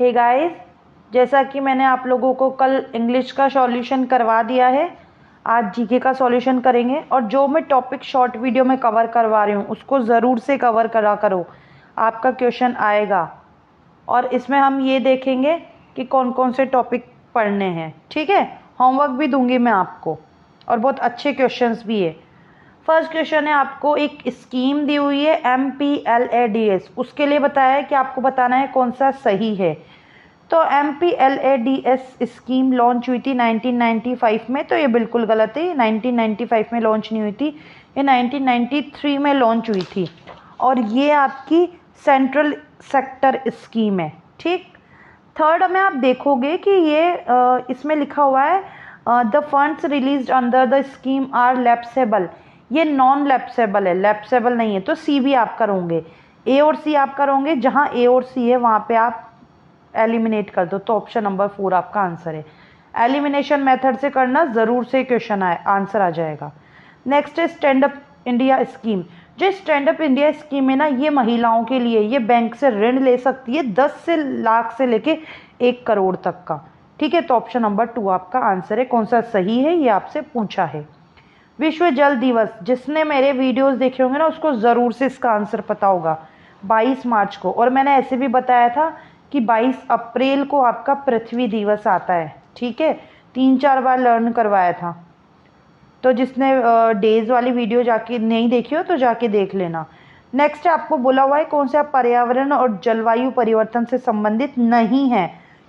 Hey guys, जैसा कि मैंने आप लोगों को कल इंग्लिश का सॉल्यूशन करवा दिया है, आज जीके का सॉल्यूशन करेंगे। और जो मैं टॉपिक शॉर्ट वीडियो में कवर करवा रही हूँ उसको ज़रूर से कवर करा करो, आपका क्वेश्चन आएगा। और इसमें हम ये देखेंगे कि कौन कौन से टॉपिक पढ़ने हैं, ठीक है। होमवर्क भी दूंगी मैं आपको और बहुत अच्छे क्वेश्चंस भी है। फर्स्ट क्वेश्चन है, आपको एक स्कीम दी हुई है MPLADS, उसके लिए बताया है कि आपको बताना है कौन सा सही है। तो MPLADS स्कीम लॉन्च हुई थी 1995 में, तो ये बिल्कुल गलत है। 1995 में लॉन्च नहीं हुई थी, ये 1993 में लॉन्च हुई थी और ये आपकी सेंट्रल सेक्टर स्कीम है, ठीक। थर्ड में आप देखोगे कि ये इसमें लिखा हुआ है the funds released under the scheme are lapsable, ये नॉन लैप्सेबल है, लैप्सेबल नहीं है। तो सी भी आप करोगे, ए और सी आप करोगे, जहाँ ए और सी है वहाँ पे आप एलिमिनेट कर दो। तो ऑप्शन नंबर 4 आपका आंसर है। एलिमिनेशन मेथड से करना, ज़रूर से क्वेश्चन आंसर आ जाएगा। नेक्स्ट है स्टैंड अप इंडिया स्कीम। जो स्टैंड अप इंडिया स्कीम है ना, ये महिलाओं के लिए, ये बैंक से ऋण ले सकती है 10 से लाख से लेके 1 करोड़ तक का, ठीक है। तो ऑप्शन नंबर 2 आपका आंसर है। कौन सा सही है ये आपसे पूछा है। विश्व जल दिवस, जिसने मेरे वीडियोस देखे होंगे ना उसको ज़रूर से इसका आंसर पता होगा, 22 मार्च को। और मैंने ऐसे भी बताया था कि 22 अप्रैल को आपका पृथ्वी दिवस आता है, ठीक है। 3-4 बार लर्न करवाया था, तो जिसने डेज वाली वीडियो जाके नहीं देखी हो तो जाके देख लेना। नेक्स्ट आपको बोला हुआ है कौन सा पर्यावरण और जलवायु परिवर्तन से संबंधित नहीं है।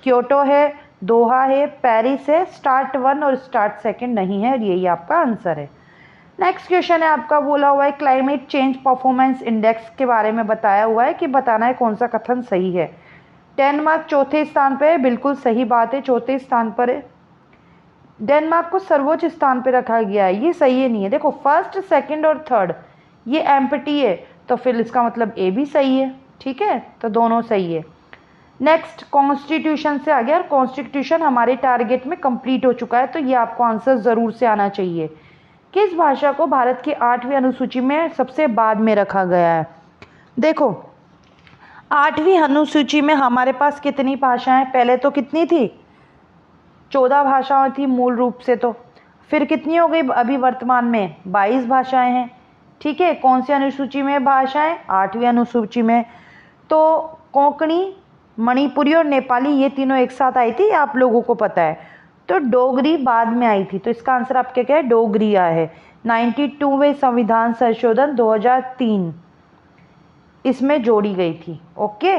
क्योटो है, दोहा है, पेरिस है, स्टार्ट 1 और स्टार्ट 2 नहीं है, यही आपका आंसर है। नेक्स्ट क्वेश्चन है आपका बोला हुआ है क्लाइमेट चेंज परफॉर्मेंस इंडेक्स के बारे में बताया हुआ है कि बताना है कौन सा कथन सही है। डेनमार्क चौथे स्थान पर है, बिल्कुल सही बात है, चौथे स्थान पर है। डेनमार्क को सर्वोच्च स्थान पर रखा गया है, ये सही है नहीं है। देखो फर्स्ट, सेकंड और थर्ड ये एम्प्टी है, तो फिर इसका मतलब ए भी सही है, ठीक है। तो दोनों सही है। नेक्स्ट कॉन्स्टिट्यूशन से आ गया, और कॉन्स्टिट्यूशन हमारे टारगेट में कंप्लीट हो चुका है, तो ये आपको आंसर ज़रूर से आना चाहिए। किस भाषा को भारत की 8वीं अनुसूची में सबसे बाद में रखा गया है। देखो 8वीं अनुसूची में हमारे पास कितनी भाषाएं, पहले तो कितनी थी, 14 भाषाएं थी मूल रूप से, तो फिर कितनी हो गई अभी वर्तमान में, 22 भाषाएं हैं, ठीक है। कौन सी अनुसूची में भाषाएं, 8वीं अनुसूची में। तो कोंकणी, मणिपुरी और नेपाली ये तीनों एक साथ आई थी, आप लोगों को पता है। तो डोगरी बाद में आई थी, तो इसका आंसर आपके क्या है, डोगरिया है। 92वें संविधान संशोधन 2003 इसमें जोड़ी गई थी, ओके।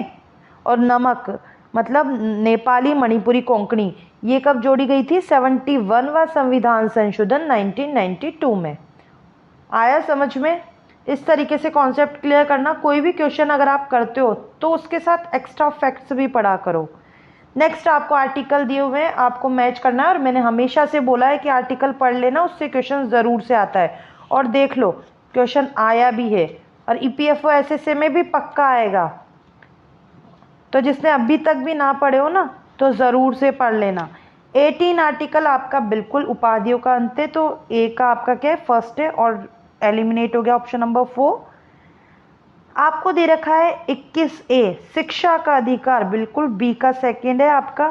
और नमक मतलब नेपाली, मणिपुरी, कोंकणी ये कब जोड़ी गई थी, 71वां संविधान संशोधन 1992 में। आया समझ में। इस तरीके से कॉन्सेप्ट क्लियर करना, कोई भी क्वेश्चन अगर आप करते हो तो उसके साथ एक्स्ट्रा फैक्ट्स भी पढ़ा करो। नेक्स्ट आपको आर्टिकल दिए हुए हैं, आपको मैच करना है, और मैंने हमेशा से बोला है कि आर्टिकल पढ़ लेना, उससे क्वेश्चन ज़रूर से आता है। और देख लो क्वेश्चन आया भी है, और EPFO SSA में भी पक्का आएगा। तो जिसने अभी तक भी ना पढ़े हो ना तो ज़रूर से पढ़ लेना। 18 आर्टिकल आपका बिल्कुल उपाधियों का अंत है, तो ए का आपका क्या है, फर्स्ट है, और एलिमिनेट हो गया ऑप्शन नंबर 4। आपको दे रखा है 21A शिक्षा का अधिकार, बिल्कुल बी का सेकंड है आपका,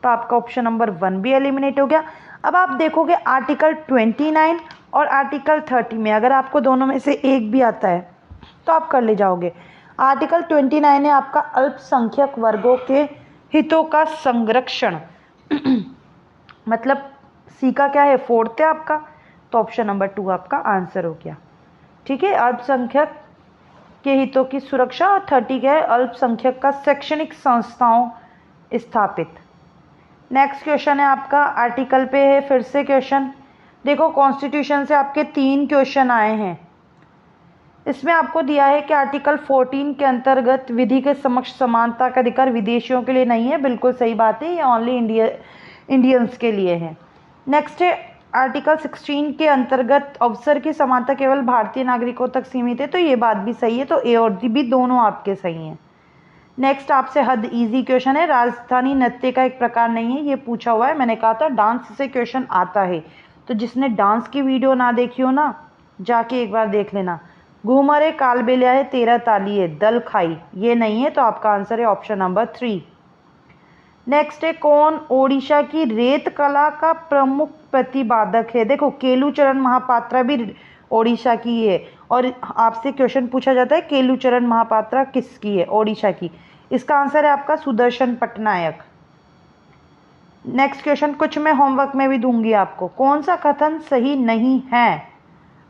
तो आपका ऑप्शन नंबर 1 भी एलिमिनेट हो गया। अब आप देखोगे आर्टिकल 29 और आर्टिकल 30 में अगर आपको दोनों में से एक भी आता है तो आप कर ले जाओगे। आर्टिकल 29 है आपका अल्पसंख्यक वर्गों के हितों का संरक्षण मतलब सी का क्या है, 4th है आपका, तो ऑप्शन नंबर 2 आपका आंसर हो गया, ठीक है। अल्पसंख्यक के हितों की सुरक्षा, और 30 क्या है, अल्पसंख्यक का शैक्षणिक संस्थाओं स्थापित। नेक्स्ट क्वेश्चन है आपका आर्टिकल पे है, फिर से क्वेश्चन देखो। कॉन्स्टिट्यूशन से आपके 3 क्वेश्चन आए हैं। इसमें आपको दिया है कि आर्टिकल 14 के अंतर्गत विधि के समक्ष समानता का अधिकार विदेशियों के लिए नहीं है, बिल्कुल सही बात है, ये ओनली इंडियंस के लिए है। नेक्स्ट है आर्टिकल 16 के अंतर्गत अवसर की समानता केवल भारतीय नागरिकों तक सीमित है, तो ये बात भी सही है, तो ए और बी दोनों आपके सही हैं। नेक्स्ट आपसे हद इजी क्वेश्चन है, राजस्थानी नृत्य का एक प्रकार नहीं है, ये पूछा हुआ है। मैंने कहा था डांस से क्वेश्चन आता है, तो जिसने डांस की वीडियो ना देखी हो ना जाके एक बार देख लेना। घूमर है, कालबेलिया है, 13 ताली है, दल खाई ये नहीं है, तो आपका आंसर है ऑप्शन नंबर 3। नेक्स्ट है कौन ओडिशा की रेत कला का प्रमुख प्रतिपादक है। देखो केलुचरण महापात्रा भी ओडिशा की है और आपसे क्वेश्चन पूछा जाता है केलुचरण महापात्रा किसकी है, ओडिशा की। इसका आंसर है आपका सुदर्शन पटनायक। नेक्स्ट क्वेश्चन कुछ मैं होमवर्क में भी दूंगी आपको। कौन सा कथन सही नहीं है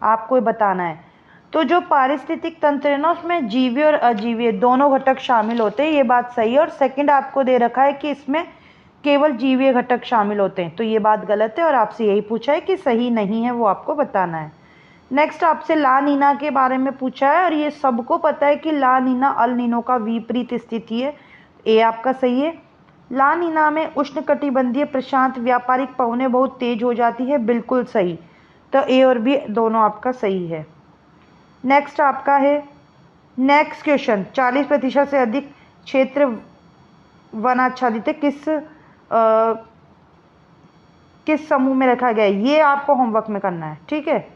आपको बताना है। तो जो पारिस्थितिक तंत्र है ना उसमें जीवीय और अजीवीय दोनों घटक शामिल होते हैं, ये बात सही है। और सेकंड आपको दे रखा है कि इसमें केवल जीवीय घटक शामिल होते हैं, तो ये बात गलत है और आपसे यही पूछा है कि सही नहीं है, वो आपको बताना है। नेक्स्ट आपसे ला नीना के बारे में पूछा है और ये सबको पता है कि ला नीना अल नीनो का विपरीत स्थिति है, ए आपका सही है। ला नीना में उष्णकटिबंधीय प्रशांत व्यापारिक पवनें बहुत तेज हो जाती है, बिल्कुल सही। तो ए और बी दोनों आपका सही है। नेक्स्ट आपका है नेक्स्ट क्वेश्चन 40% से अधिक क्षेत्र वनाच्छादित किस समूह में रखा गया है, ये आपको होमवर्क में करना है, ठीक है।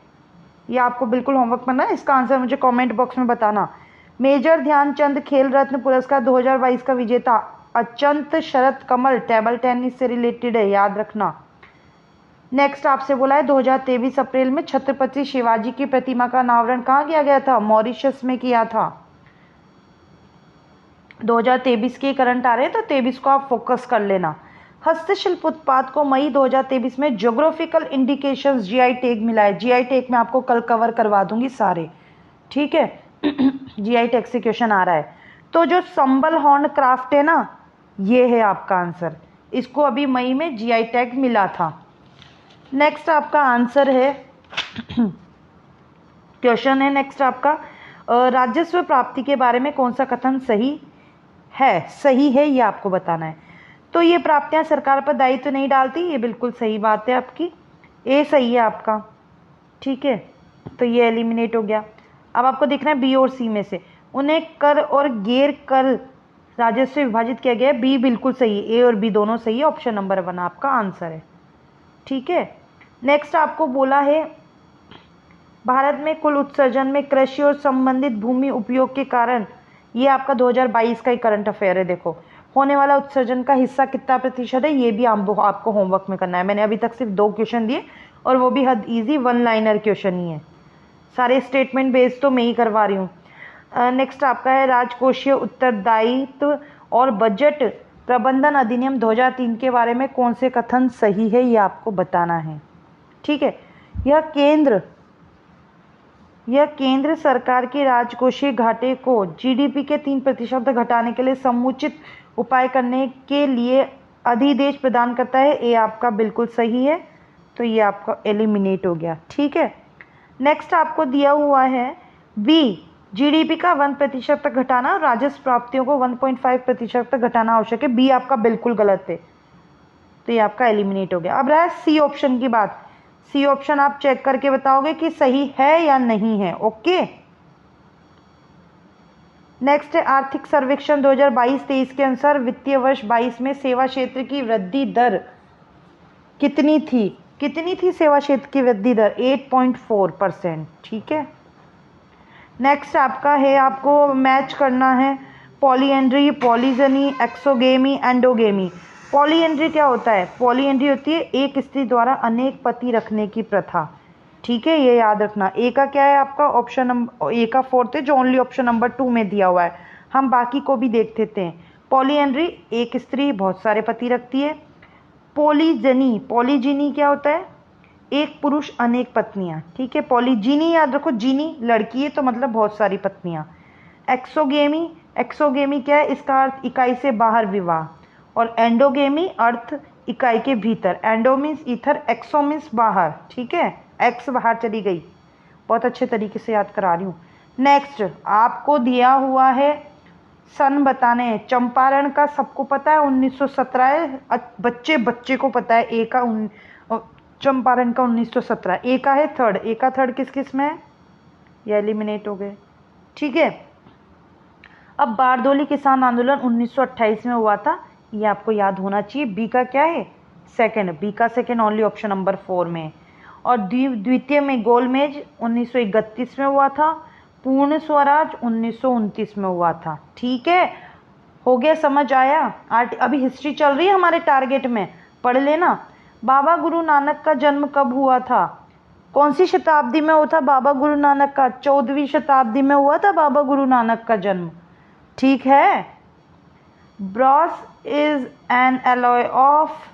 ये आपको बिल्कुल होमवर्क करना है। इसका आंसर मुझे कमेंट बॉक्स में बताना। मेजर ध्यानचंद खेल रत्न पुरस्कार 2022 का विजेता अचंत शरत कमल टेबल टेनिस से रिलेटेड है, याद रखना। नेक्स्ट आपसे बोला है 2023 अप्रैल में छत्रपति शिवाजी की प्रतिमा का अनावरण कहाँ किया गया था, मॉरिशस में किया था। 2023 के करंट आ रहे हैं तो 23 को आप फोकस कर लेना। हस्तशिल्प उत्पाद को मई 2023 में ज्योग्राफिकल इंडिकेशंस जीआई टैग मिला है। जीआई टैग में आपको कल कवर करवा दूंगी सारे, ठीक है। जीआई टैग से क्वेश्चन आ रहा है। तो जो संबल हॉर्न क्राफ्ट है ना, ये है आपका आंसर। इसको अभी मई में जीआई टैग मिला था। नेक्स्ट आपका आंसर है क्वेश्चन है नेक्स्ट आपका राजस्व प्राप्ति के बारे में कौन सा कथन सही है ये आपको बताना है। तो ये प्राप्तियां सरकार पर दायित्व तो नहीं डालती, ये बिल्कुल सही बात है आपकी, ए सही है आपका, ठीक है। तो ये एलिमिनेट हो गया। अब आपको देखना है बी और सी में से उन्हें कर और गैर कर राजस्व से विभाजित किया गया है, बी बिल्कुल सही है, ए और बी दोनों सही है, ऑप्शन नंबर 1 आपका आंसर है, ठीक है। नेक्स्ट आपको बोला है भारत में कुल उत्सर्जन में कृषि और संबंधित भूमि उपयोग के कारण, ये आपका 2022 का ही करंट अफेयर है। देखो होने वाला उत्सर्जन का हिस्सा कितना प्रतिशत है, ये भी आपको होमवर्क में करना है। मैंने अभी तक सिर्फ 2 क्वेश्चन दिए और वो भी हद इजी 1 लाइनर क्वेश्चन ही है, सारे स्टेटमेंट बेस्ड तो मैं ही करवा रही हूँ। नेक्स्ट आपका है राजकोषीय उत्तरदायित्व और बजट प्रबंधन अधिनियम 2003 के बारे में कौन से कथन सही है, ये आपको बताना है, ठीक है। यह केंद्र सरकार के राजकोषीय घाटे को जीडीपी के 3% तक घटाने के लिए समुचित उपाय करने के लिए अधिदेश प्रदान करता है, ये आपका बिल्कुल सही है। तो ये आपका एलिमिनेट हो गया, ठीक है। नेक्स्ट आपको दिया हुआ है बी जीडीपी का 1% तक घटाना और राजस्व प्राप्तियों को 1.5% तक घटाना आवश्यक है, बी आपका बिल्कुल गलत है, तो ये आपका एलिमिनेट हो गया। अब रहा सी ऑप्शन की बात। सी ऑप्शन आप चेक करके बताओगे कि सही है या नहीं है, ओके। नेक्स्ट है आर्थिक सर्वेक्षण 2022-23 के अनुसार वित्तीय वर्ष 22 में सेवा क्षेत्र की वृद्धि दर कितनी थी सेवा क्षेत्र की वृद्धि दर 8.4%, ठीक है। नेक्स्ट आपका है आपको मैच करना है पॉलीएंड्री, पॉलीजनी, एक्सोगेमी, एंडोगेमी। पॉलीएंड्री क्या होता है, पॉलीएंड्री होती है एक स्त्री द्वारा अनेक पति रखने की प्रथा, ठीक है, ये याद रखना। ए का क्या है आपका ऑप्शन नंबर, ए का 4th है जो ओनली ऑप्शन नंबर 2 में दिया हुआ है, हम बाकी को भी देख लेते हैं। पॉलीएंड्री एक स्त्री बहुत सारे पति रखती है। पॉलीजिनी क्या होता है, एक पुरुष अनेक पत्नियां, ठीक है। पॉलीजिनी याद रखो, जीनी लड़की है तो मतलब बहुत सारी पत्नियां। एक्सोगेमी क्या है, इसका अर्थ इकाई से बाहर विवाह। और एंडोगेमी अर्थ इकाई के भीतर, एंडो मीन्स इथर, एक्सो मीन्स बाहर, ठीक है, एक्स बाहर चली गई। बहुत अच्छे तरीके से याद करा रही हूँ। नेक्स्ट आपको दिया हुआ है सन बताने हैं। चंपारण का सबको पता है 1917, बच्चे को पता है। ए का चंपारण का 1917, ए का है थर्ड, ए का थर्ड किस किस में है, ये एलिमिनेट हो गए, ठीक है। अब बारदोली किसान आंदोलन 1928 में हुआ था, ये आपको याद होना चाहिए। बी का क्या है सेकंड, बी का सेकंड ओनली ऑप्शन नंबर 4 में। और द्वितीय में गोलमेज 1931 में हुआ था। पूर्ण स्वराज 1929 में हुआ था, ठीक है। हो गया, समझ आया। अभी हिस्ट्री चल रही है हमारे टारगेट में, पढ़ लेना। बाबा गुरु नानक का जन्म कब हुआ था? कौन सी शताब्दी में हुआ था बाबा गुरु नानक का? 14वीं शताब्दी में हुआ था बाबा गुरु नानक का जन्म। ठीक है। Bros is an alloy of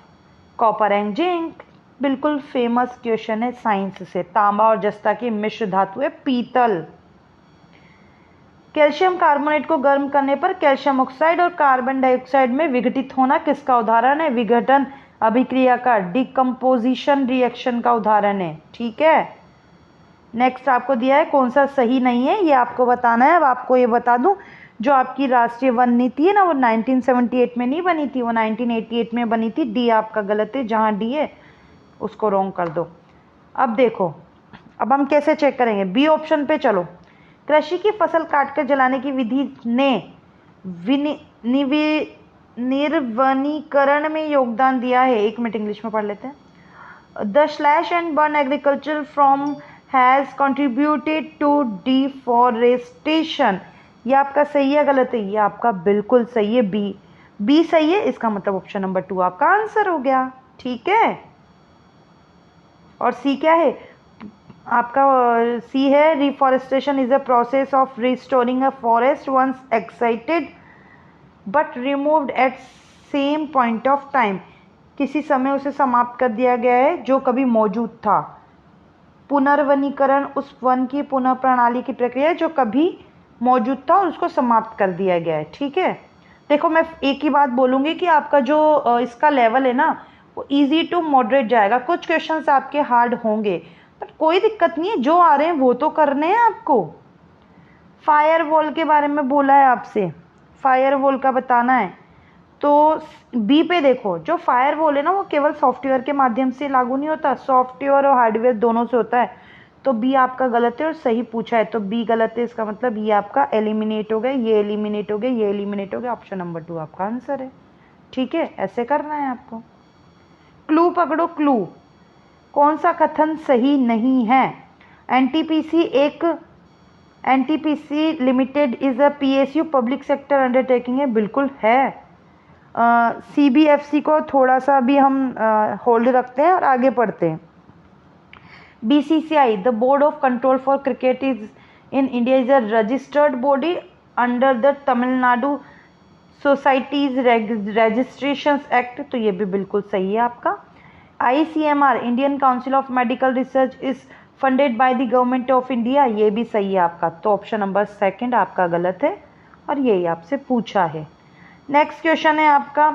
copper and zinc. बिल्कुल फेमस क्वेश्चन है साइंस से। तांबा और जस्ता की मिश्र धातु है पीतल। कैल्शियम कार्बोनेट को गर्म करने पर कैल्शियम ऑक्साइड और कार्बन डाइऑक्साइड में विघटित होना किसका उदाहरण है? विघटन अभिक्रिया का, डिकम्पोजिशन रिएक्शन का उदाहरण है। ठीक है। नेक्स्ट आपको दिया है कौन सा सही नहीं है, ये आपको बताना है। अब आपको ये बता दूं, जो आपकी राष्ट्रीय वन नीति है ना, वो 1978 में नहीं बनी थी, वो 1988 में बनी थी। डी आपका गलत है, जहाँ डी है उसको रॉन्ग कर दो। अब देखो, अब हम कैसे चेक करेंगे? बी ऑप्शन पे चलो। कृषि की फसल काटकर जलाने की विधि ने निर्वनीकरण में योगदान दिया है। एक मिनट इंग्लिश में पढ़ लेते हैं। The slash and burn agriculture from has contributed to deforestation. ये आपका सही है गलत है? ये आपका बिल्कुल सही है, बी सही है। इसका मतलब ऑप्शन नंबर 2 आपका आंसर हो गया। ठीक है। और सी क्या है आपका? सी है reforestation is a process of restoring a forest once excited but removed at same point of time. किसी समय उसे समाप्त कर दिया गया है जो कभी मौजूद था। पुनर्वनीकरण उस वन की पुनः प्रणाली की प्रक्रिया है जो कभी मौजूद था और उसको समाप्त कर दिया गया है। ठीक है। देखो, मैं एक ही बात बोलूँगी कि आपका जो इसका लेवल है ना, वो इजी टू मॉडरेट जाएगा। कुछ क्वेश्चंस आपके हार्ड होंगे, बट कोई दिक्कत नहीं है, जो आ रहे हैं वो तो करने हैं आपको। फायर वॉल के बारे में बोला है आपसे, फायर वॉल का बताना है। तो बी पे देखो, जो फायर वॉल है ना, वो केवल सॉफ्टवेयर के माध्यम से लागू नहीं होता, सॉफ्टवेयर और हार्डवेयर दोनों से होता है। तो बी आपका गलत है और सही पूछा है, तो बी गलत है। इसका मतलब ये आपका एलिमिनेट हो गया, ये एलिमिनेट हो गया, ये एलिमिनेट हो गया। ऑप्शन नंबर 2 आपका आंसर है। ठीक है, ऐसे करना है आपको। क्लू पकड़ो, क्लू। कौन सा कथन सही नहीं है? NTPC limited is a PSU public sector undertaking है। बिल्कुल है। सीबीएफसी को थोड़ा सा भी हम होल्ड रखते हैं और आगे पढ़ते हैं। BCCI the board of control for cricket is in India is a registered body under the Tamil Nadu societies registration act. तो ये भी बिल्कुल सही है आपका। ICMR Indian council of medical research is funded by the government of India. ये भी सही है आपका। तो ऑप्शन नंबर 2 आपका गलत है और यही आपसे पूछा है। नेक्स्ट क्वेश्चन है आपका,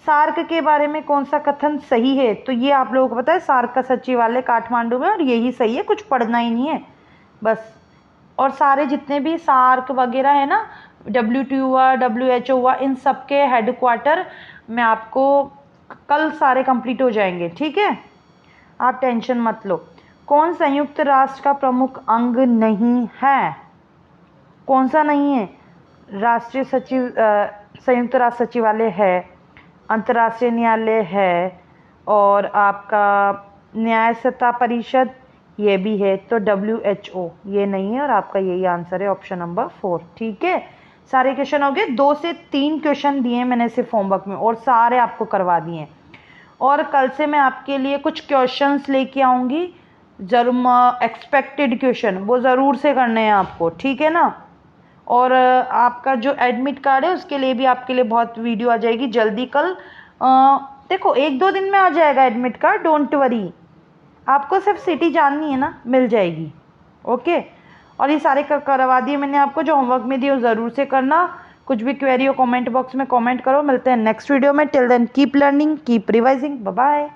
सार्क के बारे में कौन सा कथन सही है? तो ये आप लोगों को पता है, सार्क का सचिवालय काठमांडू में, और यही सही है, कुछ पढ़ना ही नहीं है बस। और सारे जितने भी सार्क वगैरह है ना, WTO हुआ, WHO हुआ, इन सब के हेडक्वार्टर में आपको कल सारे कंप्लीट हो जाएंगे। ठीक है, आप टेंशन मत लो। कौन संयुक्त राष्ट्र का प्रमुख अंग नहीं है? कौन सा नहीं है? राष्ट्रीय सचिव, संयुक्त राष्ट्र सचिवालय है, अंतर्राष्ट्रीय न्यायालय है, और आपका न्याय सत्ता परिषद ये भी है। तो WHO ये नहीं है और आपका यही आंसर है, ऑप्शन नंबर 4। ठीक है, सारे क्वेश्चन हो गए। 2 से 3 क्वेश्चन दिए मैंने सिर्फ होमवर्क में और सारे आपको करवा दिए। और कल से मैं आपके लिए कुछ क्वेश्चंस लेके आऊँगी, जरूर एक्सपेक्टेड क्वेश्चन, वो ज़रूर से करने हैं आपको। ठीक है ना। और आपका जो एडमिट कार्ड है उसके लिए भी आपके लिए बहुत वीडियो आ जाएगी जल्दी कल। देखो 1-2 दिन में आ जाएगा एडमिट कार्ड, डोंट वरी। आपको सिर्फ सिटी जाननी है ना, मिल जाएगी। ओके, और ये सारे करवा दिए मैंने आपको, जो होमवर्क में दिए वो ज़रूर से करना। कुछ भी क्वेरी हो कमेंट बॉक्स में कमेंट करो। मिलते हैं नेक्स्ट वीडियो में। Till then keep learning, keep revising. Bye bye.